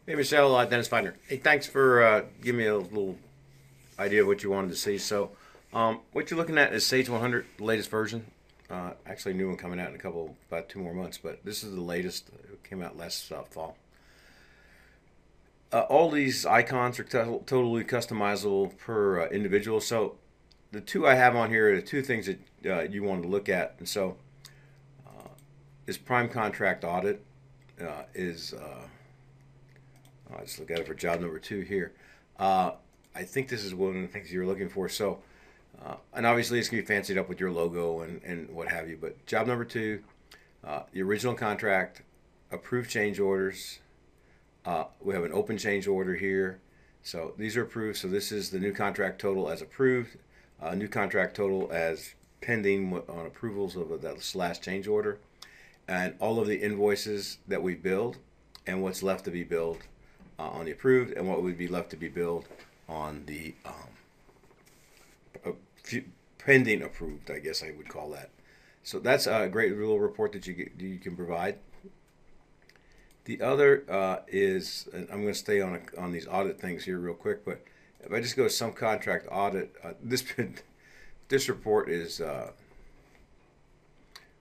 Hey Michelle, Dennis Feidner. Hey, thanks for giving me a little idea of what you wanted to see. What you're looking at is Sage 100, the latest version. Actually, a new one coming out in about 2 more months, but this is the latest. It came out last fall. All these icons are totally customizable per individual. So the two I have on here are the two things that you wanted to look at. And so is prime contract audit is I'll just look at it for job number two here. Uh, I think this is one of the things you're looking for. And obviously it's going to be fancied up with your logo and what have you. But job number two, the original contract, approved change orders. We have an open change order here. So these are approved. So this is the new contract total as approved, new contract total as pending on approvals of that last change order, and all of the invoices that we billed and what's left to be billed on the approved and what would be left to be billed on the pending approved, I guess I would call that. So that's a great little report that you can provide. The other is, and I'm going to stay on these audit things here real quick, but if I just go some contract audit, this report is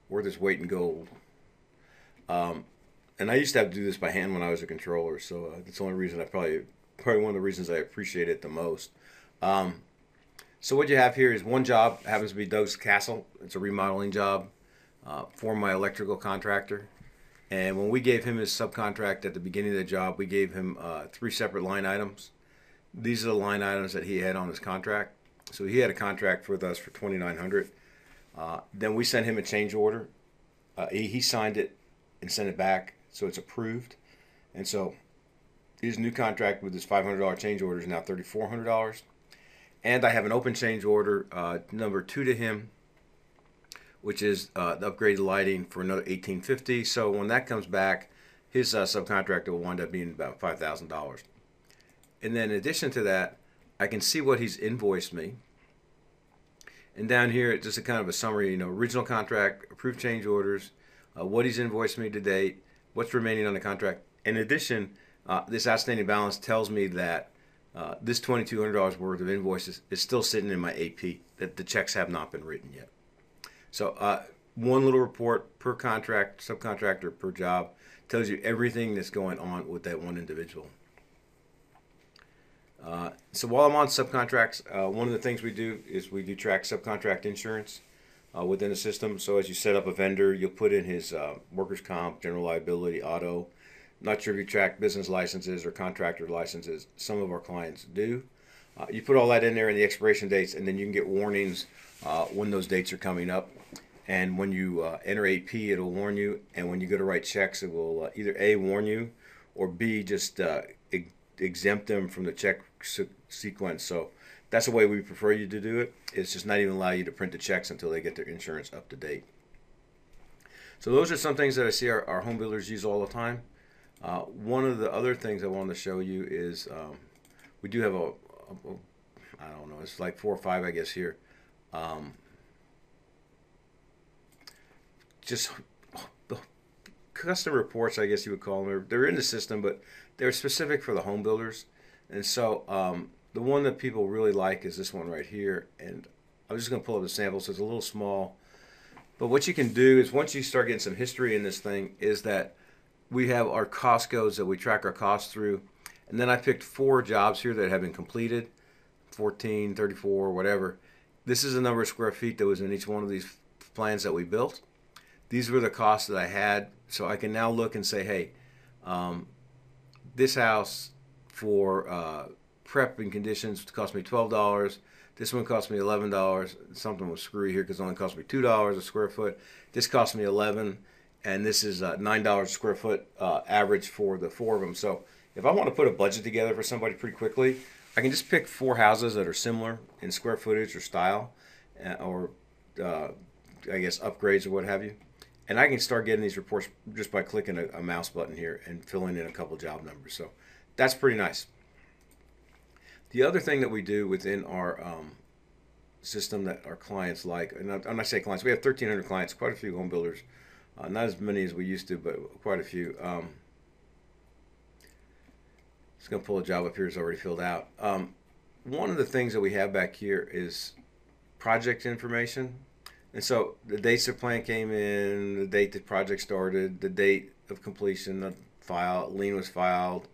worth its weight in gold. And I used to have to do this by hand when I was a controller, so that's the only reason probably one of the reasons I appreciate it the most. Um, so what you have here is one job happens to be Doug's Castle. It's a remodeling job for my electrical contractor. And when we gave him his subcontract at the beginning of the job, we gave him three separate line items. These are the line items that he had on his contract. So he had a contract with us for 2,900. Then we sent him a change order. He signed it and sent it back, so it's approved. And so his new contract with his $500 change order is now $3,400. And I have an open change order number two to him, which is the upgraded lighting for another 1850. So when that comes back, his subcontractor will wind up being about $5,000. And then in addition to that, I can see what he's invoiced me. And down here, it's just a kind of a summary, original contract, approved change orders, what he's invoiced me to date, what's remaining on the contract. In addition, this outstanding balance tells me that this $2,200 worth of invoices is still sitting in my AP, that the checks have not been written yet. So one little report per contract, subcontractor per job tells you everything that's going on with that one individual. So while I'm on subcontracts, one of the things we do is we do track subcontract insurance within the system. So as you set up a vendor, you'll put in his workers' comp, general liability, auto. Not sure if you track business licenses or contractor licenses. Some of our clients do. You put all that in there and the expiration dates, and then you can get warnings when those dates are coming up. And when you enter AP, it'll warn you. And when you go to write checks, it will either A, warn you, or B, just exempt them from the check sequence. So that's the way we prefer you to do it. It's just not even allow you to print the checks until they get their insurance up to date. So those are some things that I see our home builders use all the time. One of the other things I wanted to show you is we do have I don't know, it's like four or five, I guess, here. Um, just custom reports, I guess you would call them. They're in the system, but they're specific for the home builders. And so the one that people really like is this one right here. And I'm just going to pull up the sample, so it's a little small. But what you can do is once you start getting some history in this thing is that we have our cost codes that we track our costs through. And then I picked four jobs here that have been completed, 14, 34, whatever. This is the number of square feet that was in each one of these plans that we built. These were the costs that I had. So I can now look and say, hey, um, this house for prep and conditions cost me $12. This one cost me $11. Something was screwy here because it only cost me $2 a square foot. This cost me $11, and this is $9 a square foot average for the four of them. So if I want to put a budget together for somebody pretty quickly, I can just pick four houses that are similar in square footage or style, or I guess upgrades or what have you. And I can start getting these reports just by clicking a mouse button here and filling in a couple job numbers. So that's pretty nice. The other thing that we do within our system that our clients like, and I'm not saying clients, we have 1,300 clients, quite a few home builders, not as many as we used to, but quite a few. It's going to pull a job up here that's already filled out. One of the things that we have back here is project information. And so the dates the plan came in, the date the project started, the date of completion, the lien was filed,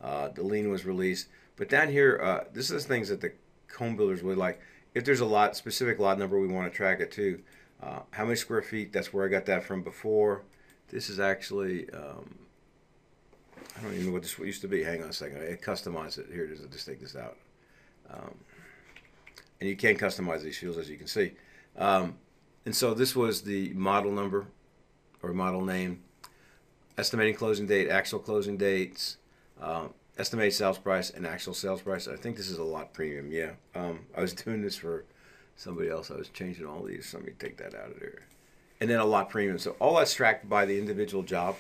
the lien was released. But down here, this is things that the home builders would like. If there's a lot, specific lot number, we want to track it too. How many square feet? That's where I got that from before. This is actually, I don't even know what this used to be. Hang on a second. I customized it. Here it is. I'll just take this out. And you can customize these fields, as you can see. And so this was the model number or model name, estimating closing date, actual closing dates, estimated sales price, and actual sales price. I think this is a lot premium. Yeah. I was doing this for somebody else. I was changing all these. So let me take that out of there. And then a lot premium. So all that's tracked by the individual job.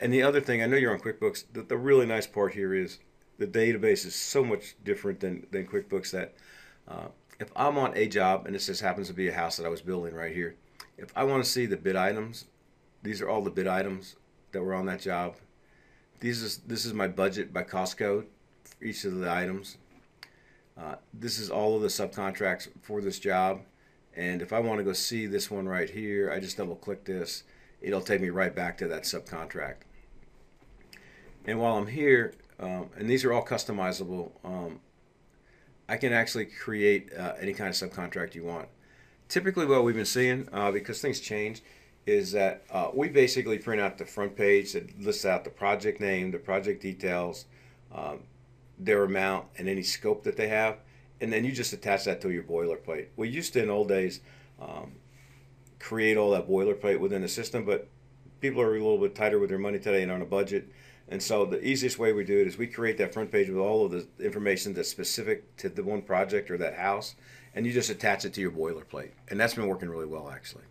And the other thing, I know you're on QuickBooks. The really nice part here is the database is so much different than QuickBooks that if I'm on a job, and this just happens to be a house that I was building right here, if I want to see the bid items, these are all the bid items that were on that job. This is my budget by cost code for each of the items. This is all of the subcontracts for this job. And if I want to go see this one right here, I just double click this. It'll take me right back to that subcontract. And while I'm here, and these are all customizable, I can actually create any kind of subcontract you want. Typically what we've been seeing, because things change, is that we basically print out the front page that lists out the project name, the project details, their amount, and any scope that they have. And then you just attach that to your boilerplate. We used to, in old days, create all that boilerplate within the system, but people are a little bit tighter with their money today and on a budget. And so the easiest way we do it is we create that front page with all of the information that's specific to the one project or that house, and you just attach it to your boilerplate. And that's been working really well, actually.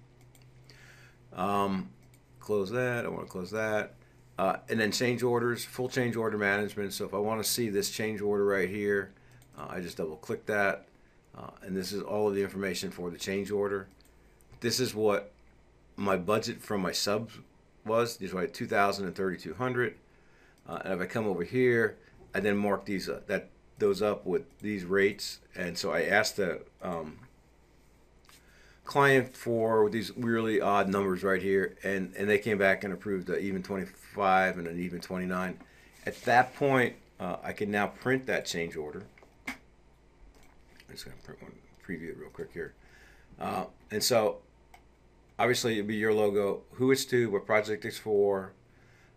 Close that. I want to close that. And then change orders, full change order management. So if I want to see this change order right here, I just double click that. And this is all of the information for the change order. This is what my budget from my subs was. These were like 2,000 and 3,200. And if I come over here, I then mark those up with these rates. And so I asked the client for these really odd numbers right here, and they came back and approved an even 25 and an even 29. At that point, I can now print that change order. I'm just going to print one, preview it real quick here. And so obviously it'd be your logo, who it's to, what project it's for,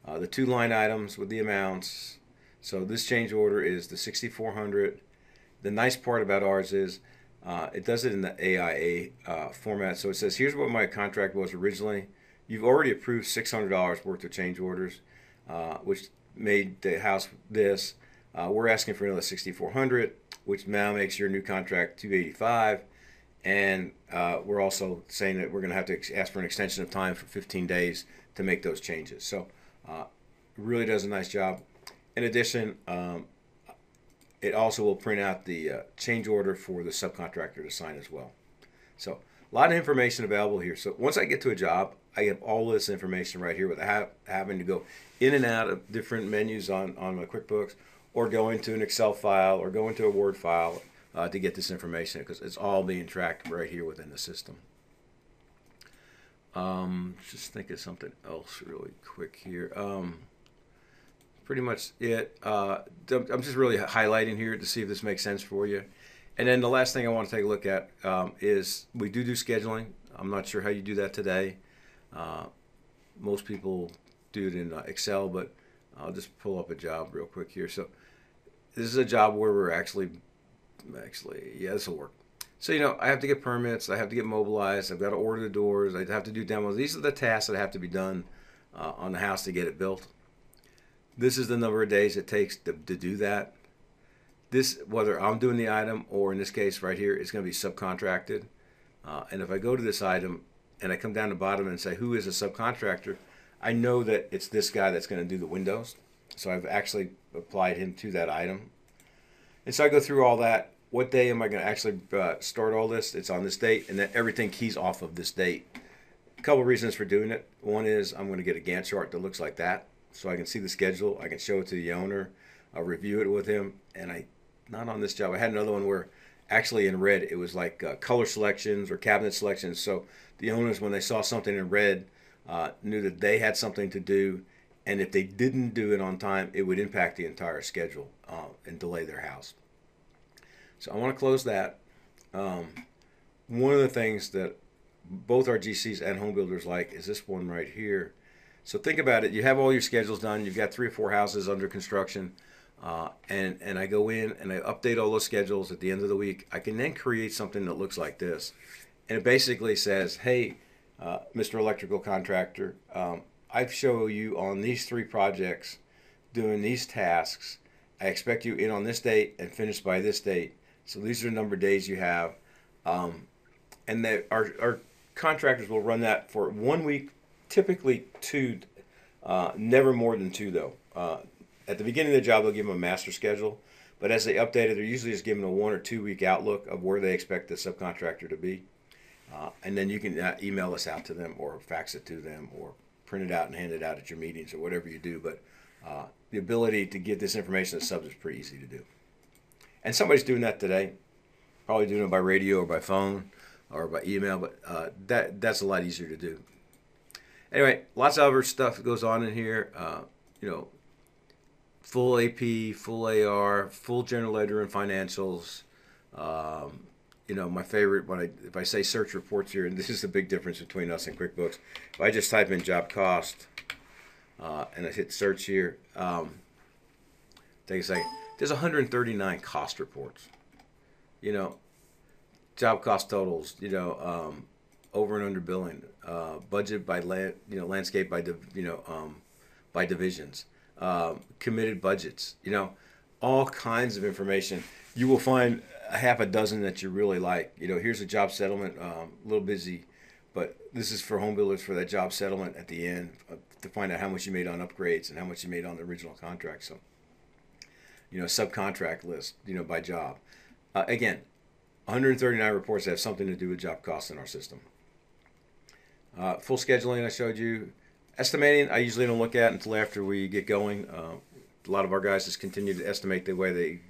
the 2 line items with the amounts. So this change order is the 6,400. The nice part about ours is it does it in the AIA format. So it says, here's what my contract was originally. You've already approved $600 worth of change orders, which made the house this. We're asking for another 6,400, which now makes your new contract 285. And we're also saying that we're going to have to ask for an extension of time for 15 days to make those changes. So it really does a nice job. In addition, it also will print out the change order for the subcontractor to sign as well. So a lot of information available here. So once I get to a job, I have all this information right here without having to go in and out of different menus on my QuickBooks, or go into an Excel file, or go into a Word file to get this information, because it's all being tracked right here within the system. Just think of something else really quick here. Pretty much it. I'm just really highlighting here to see if this makes sense for you. And then the last thing I want to take a look at is we do scheduling. I'm not sure how you do that today. Most people do it in Excel, but I'll just pull up a job real quick here. So this is a job where we're actually, yeah, this will work. So, you know, I have to get permits, I have to get mobilized, I've got to order the doors, I have to do demos. These are the tasks that have to be done on the house to get it built. This is the number of days it takes to do that. This, whether I'm doing the item or in this case right here, it's going to be subcontracted. And if I go to this item and I come down to the bottom and say, who is a subcontractor? I know that it's this guy that's going to do the windows. So I've actually applied him to that item. And so I go through all that. What day am I going to actually start all this? It's on this date, and then everything keys off of this date. A couple reasons for doing it. One is I'm going to get a Gantt chart that looks like that. so I can see the schedule. I can show it to the owner. I'll review it with him. And not on this job. I had another one where actually in red it was like color selections or cabinet selections. So the owners, when they saw something in red, knew that they had something to do, and if they didn't do it on time, it would impact the entire schedule and delay their house. So I want to close that. One of the things that both our GCs and home builders like is this one right here. So think about it. You have all your schedules done. You've got 3 or 4 houses under construction. And I go in and I update all those schedules at the end of the week. I can then create something that looks like this. And it basically says, hey, Mr. Electrical Contractor, I show you on these 3 projects doing these tasks. I expect you in on this date and finished by this date. So these are the number of days you have. And our contractors will run that for 1 week, typically 2, never more than 2 though. At the beginning of the job, they'll give them a master schedule, but as they update it, they're usually just given a 1 or 2 week outlook of where they expect the subcontractor to be. And then you can email this out to them or fax it to them or print it out and hand it out at your meetings or whatever you do. But the ability to get this information to subs is pretty easy to do. And somebody's doing that today, probably doing it by radio or by phone or by email, but that's a lot easier to do. Anyway, lots of other stuff that goes on in here. Full AP, full AR, full general ledger and financials. My favorite if I say search reports here, and this is the big difference between us and QuickBooks. If I just type in job cost and I hit search here, take a second. There's 139 cost reports. Job cost totals. Over and under billing, budget by landscape by by divisions. Committed budgets, all kinds of information. You will find a half a dozen that you really like. Here's a job settlement, a little busy, but this is for home builders for that job settlement at the end to find out how much you made on upgrades and how much you made on the original contract. So, subcontract list, by job. Again, 139 reports that have something to do with job costs in our system. Full scheduling I showed you. Estimating, I usually don't look at until after we get going. A lot of our guys just continue to estimate the way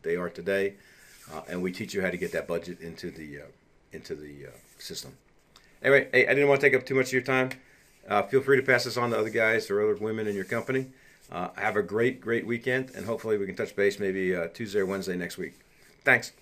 they are today, and we teach you how to get that budget into the system. Anyway, hey, I didn't want to take up too much of your time. Feel free to pass this on to other guys or other women in your company. Have a great weekend, and hopefully we can touch base maybe Tuesday or Wednesday next week. Thanks.